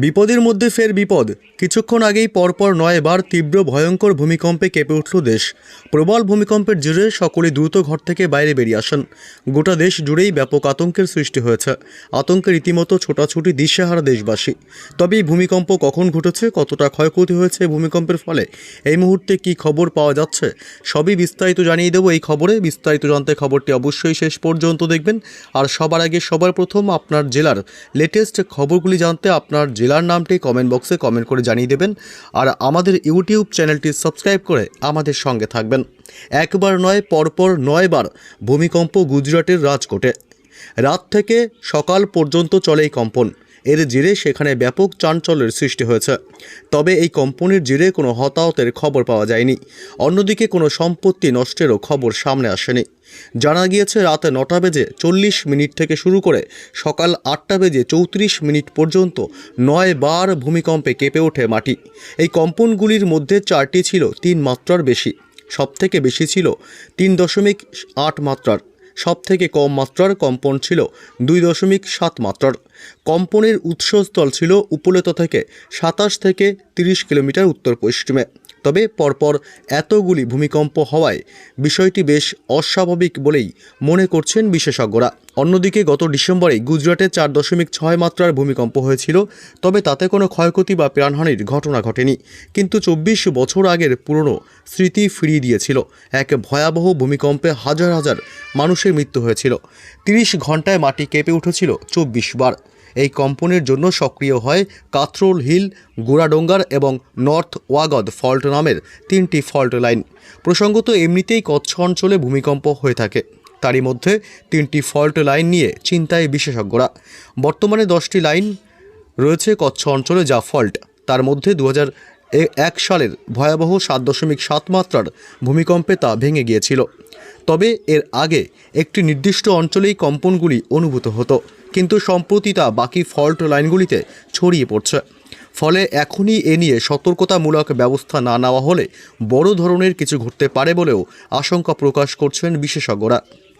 বিপদের মধ্যে ফের বিপদ। কিছুক্ষণ আগেই পরপর 9 বার তীব্র ভয়ঙ্কর ভূমিকম্পে কেঁপে উঠল দেশ। প্রবল ভূমিকম্পের জেরে সকলে দ্রুত ঘর থেকে বাইরে বেরিয়ে আসেন। গোটা দেশ জুড়েই ব্যাপক আতঙ্কের সৃষ্টি হয়েছে। আতঙ্কে রীতিমতো ছোটাছুটি দিশেহারা দেশবাসী। তবে এই ভূমিকম্প কখন ঘটেছে, কতটা ক্ষয়ক্ষতি হয়েছে ভূমিকম্পের ফলে, এই মুহূর্তে কী খবর পাওয়া যাচ্ছে, সবই বিস্তারিত জানিয়ে দেবো এই খবরে। বিস্তারিত জানতে খবরটি অবশ্যই শেষ পর্যন্ত দেখবেন। আর সবার আগে সবার প্রথম আপনার জেলার লেটেস্ট খবরগুলি জানতে আপনার জেলার নামটি কমেন্ট বক্সে কমেন্ট করে জানিয়ে দেবেন। আর আমাদের ইউটিউব চ্যানেলটি সাবস্ক্রাইব করে আমাদের সঙ্গে থাকবেন। একবার নয়, পরপর 9 বার ভূমিকম্প গুজরাটের রাজকোটে। রাত থেকে সকাল পর্যন্ত চলে এই কম্পন। এর জেরে সেখানে ব্যাপক চাঞ্চল্যের সৃষ্টি হয়েছে। তবে এই কম্পনের জেরে কোনো হতাহতের খবর পাওয়া যায়নি। অন্যদিকে কোনো সম্পত্তি নষ্টেরও খবর সামনে আসেনি। জানা গিয়েছে রাত 9টা বেজে 40 মিনিট থেকে শুরু করে সকাল 8টা বেজে 34 মিনিট পর্যন্ত 9 বার ভূমিকম্পে কেঁপে ওঠে মাটি। এই কম্পনগুলির মধ্যে 4টি ছিল 3 মাত্রার বেশি, সবথেকে বেশি ছিল 3.8 মাত্রার, সবথেকে কম মাত্রার কম্পন ছিল 2.7 মাত্রার। কম্পনের উৎসস্থল ছিল উপলেতা থেকে 27 থেকে 30 কিলোমিটার উত্তর পশ্চিমে। তবে পরপর এতগুলি ভূমিকম্প হওয়ায় বিষয়টি বেশ অস্বাভাবিক বলেই মনে করছেন বিশেষজ্ঞরা। অন্যদিকে গত ডিসেম্বরে গুজরাটে 4.6 মাত্রার ভূমিকম্প হয়েছিল। তবে তাতে কোনো ক্ষয়ক্ষতি বা প্রাণহানির ঘটনা ঘটেনি, কিন্তু 24 বছর আগের পুরনো স্মৃতি ফিরিয়ে দিয়েছিল। এক ভয়াবহ ভূমিকম্পে হাজার হাজার মানুষের মৃত্যু হয়েছিল। 30 ঘন্টায় মাটি কেঁপে উঠেছিল 24 বার। এই কম্পনের জন্য সক্রিয় হয় কাথরোল হিল, গোড়াডোঙ্গার এবং নর্থ ওয়াগদ ফল্ট নামের 3টি ফল্ট লাইন। প্রসঙ্গত, এমনিতেই কচ্ছ অঞ্চলে ভূমিকম্প হয়ে থাকে। তারই মধ্যে 3টি ফল্ট লাইন নিয়ে চিন্তায় বিশেষজ্ঞরা। বর্তমানে 10টি লাইন রয়েছে কচ্ছ অঞ্চলে যা ফল্ট। তার মধ্যে 2001 সালের ভয়াবহ 7.7 মাত্রার ভূমিকম্পে তা ভেঙে গিয়েছিল। তবে এর আগে একটি নির্দিষ্ট অঞ্চলেই কম্পনগুলি অনুভূত হতো, কিন্তু সম্প্রতি তা বাকি ফল্ট লাইনগুলিতে ছড়িয়ে পড়ছে। ফলে এখনই এ নিয়ে সতর্কতামূলক ব্যবস্থা না নেওয়া হলে বড় ধরনের কিছু ঘটতে পারে বলেও আশঙ্কা প্রকাশ করছেন বিশেষজ্ঞরা।